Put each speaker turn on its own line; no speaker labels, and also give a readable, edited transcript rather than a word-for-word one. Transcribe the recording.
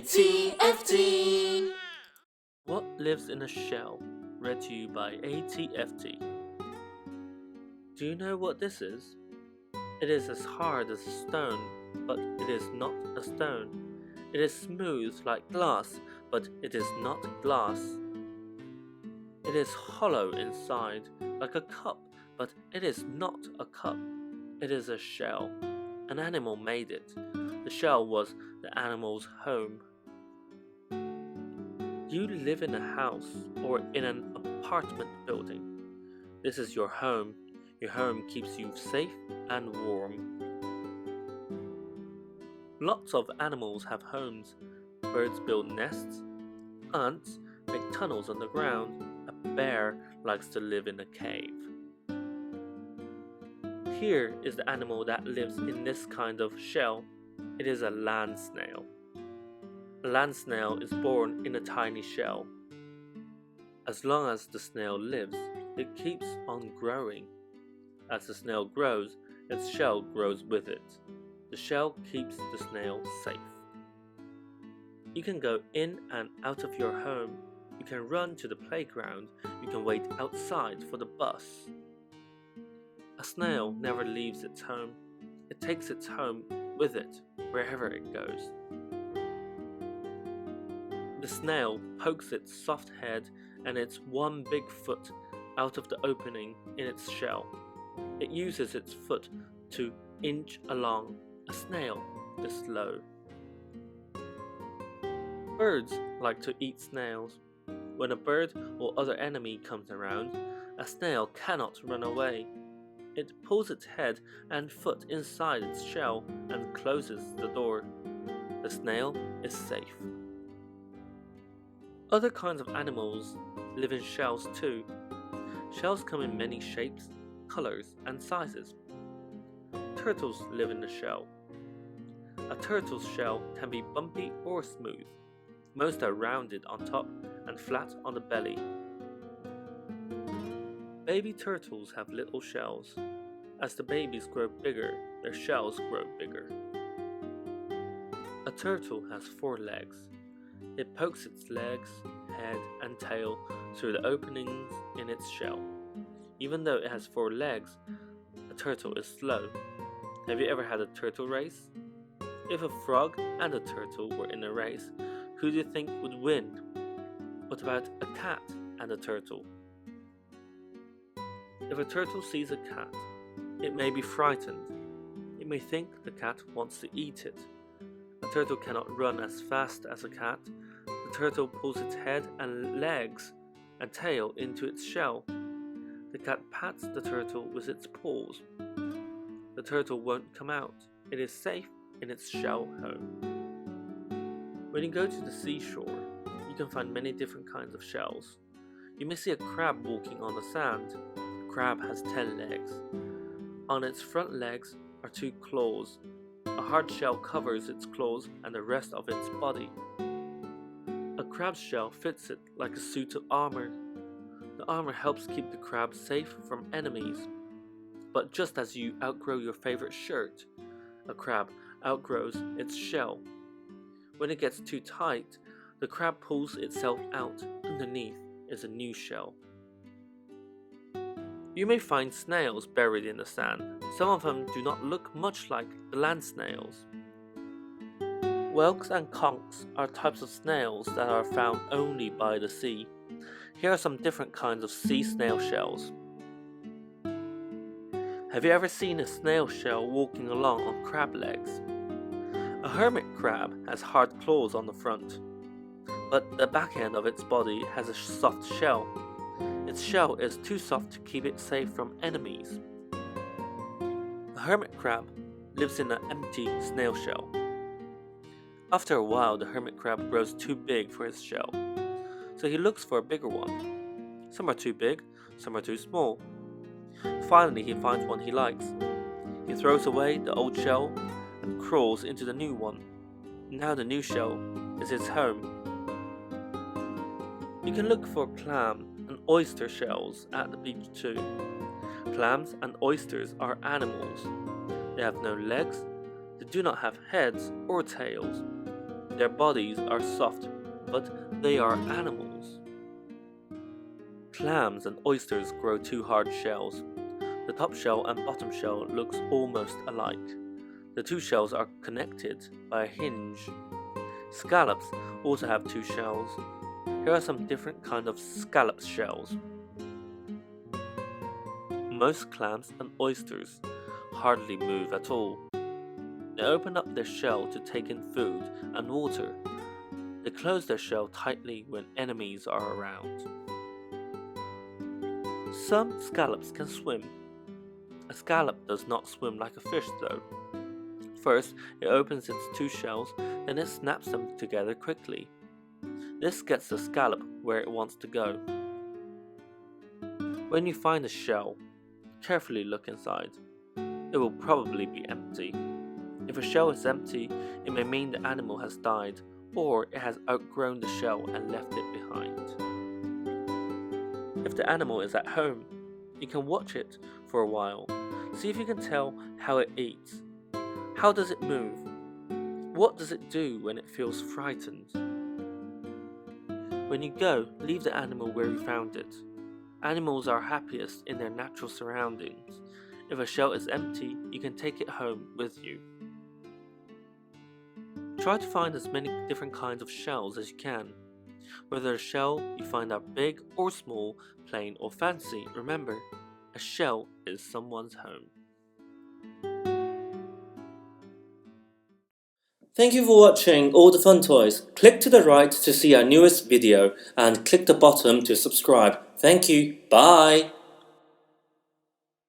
ATFT.
What lives in a shell? Read to you by ATFT. Do you know what this is? It is as hard as a stone, but it is not a stone. It is smooth like glass, but it is not glass. It is hollow inside, like a cup, but it is not a cup. It is a shell. An animal made it. The shell was the animal's home. You live in a house or in an apartment building. This is your home. Your home keeps you safe and warm. Lots of animals have homes. Birds build nests. Ants make tunnels underground. A bear likes to live in a cave. Here is the animal that lives in this kind of shell. It is a land snail. A land snail is born in a tiny shell. As long as the snail lives, it keeps on growing. As the snail grows, its shell grows with it. The shell keeps the snail safe. You can go in and out of your home. You can run to the playground. You can wait outside for the bus. A snail never leaves its home. It takes its home with it wherever it goes. The snail pokes its soft head and its one big foot out of the opening in its shell. It uses its foot to inch along. A snail is slow. Birds like to eat snails. When a bird or other enemy comes around, a snail cannot run away. It pulls its head and foot inside its shell and closes the door. The snail is safe. Other kinds of animals live in shells too. Shells come in many shapes, colors, and sizes. Turtles live in a shell. A turtle's shell can be bumpy or smooth. Most are rounded on top and flat on the belly. Baby turtles have little shells. As the babies grow bigger, their shells grow bigger. A turtle has 4 legs. It pokes its legs, head, and tail through the openings in its shell. Even though it has 4 legs, a turtle is slow. Have you ever had a turtle race? If a frog and a turtle were in a race, who do you think would win? What about a cat and a turtle? If a turtle sees a cat, it may be frightened. It may think the cat wants to eat it. A turtle cannot run as fast as a cat. The turtle pulls its head and legs and tail into its shell. The cat pats the turtle with its paws. The turtle won't come out. It is safe in its shell home. When you go to the seashore, you can find many different kinds of shells. You may see a crab walking on the sand. The crab has 10 legs. On its front legs are 2 claws. A hard shell covers its claws and the rest of its body. A crab's shell fits it like a suit of armor. The armor helps keep the crab safe from enemies. But just as you outgrow your favorite shirt, a crab outgrows its shell. When it gets too tight, the crab pulls itself out. Underneath is a new shell. You may find snails buried in the sand. Some of them do not look much like the land snails. Whelks and conchs are types of snails that are found only by the sea. Here are some different kinds of sea snail shells. Have you ever seen a snail shell walking along on crab legs? A hermit crab has hard claws on the front, but the back end of its body has a soft shell. Its shell is too soft to keep it safe from enemies. A hermit crab lives in an empty snail shell. After a while, the hermit crab grows too big for his shell, so he looks for a bigger one. Some are too big, some are too small. Finally, he finds one he likes. He throws away the old shell and crawls into the new one. Now the new shell is his home. You can look for clam and oyster shells at the beach too. Clams and oysters are animals. They have no legs. They do not have heads or tails. Their bodies are soft, but they are animals. Clams and oysters grow two hard shells. The top shell and bottom shell looks almost alike. The two shells are connected by a hinge. Scallops also have two shells. Here are some different kinds of scallop shells. Most clams and oysters hardly move at all. They open up their shell to take in food and water. They close their shell tightly when enemies are around. Some scallops can swim. A scallop does not swim like a fish though. First, it opens its two shells, then it snaps them together quickly. This gets the scallop where it wants to go. When you find a shell, carefully look inside. It will probably be empty. If a shell is empty, it may mean the animal has died, or it has outgrown the shell and left it behind. If the animal is at home, you can watch it for a while. See if you can tell how it eats. How does it move? What does it do when it feels frightened? When you go, leave the animal where you found it. Animals are happiest in their natural surroundings. If a shell is empty, you can take it home with you. Try to find as many different kinds of shells as you can. Whether a shell you find are big or small, plain or fancy, remember, a shell is someone's home. Thank you for watching All the Fun Toys. Click to the right to see our newest video and click the bottom to subscribe. Thank you. Bye.